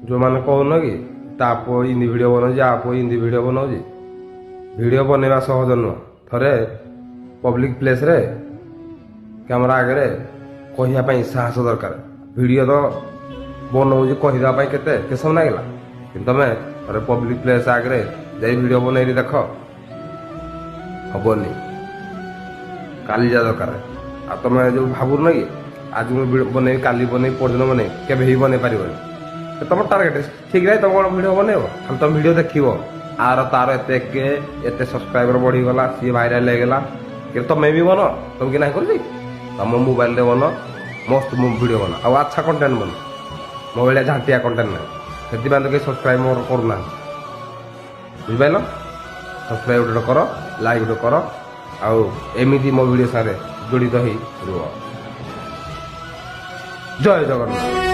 जो मैंने कहून कि ताप हिंदी भिड बनाऊँ आप हिंदी भिड बनाऊँ भिड बनवा सहज नुह थे पब्लिक प्लेस रे कैमेरा आगे कहवाई साहस दरकार भिड तो बनाऊँ कहवाई के समय लगला कि तुम थे पब्लिक प्लेस आगे जा भिड बन देख हबनी काली जा दरकार आ तुम जो भावुन कि आज मुझे बन काली बन परदिन बन के बन पार तुम टार्गेट ठीक रहे तुम कौन भिड बनइब खाली तुम भिड देख आर तार एत सब्सक्राइबर बढ़ीगला सी भाइराल होगा कि तुम भी बन तुम कि ना कर तुम मोबाइल रे बन मस्त भिड बन आ अच्छा कंटेंट बन मो भाया झांटिया कंटेंट ना से तो कहीं सब्सक्राइब मोर करना बुझिपाल सब्सक्राइब गोटे कर लाइक गोटे कर आमती मो भिड सारे जड़ित हो रुह जय जगन्नाथ।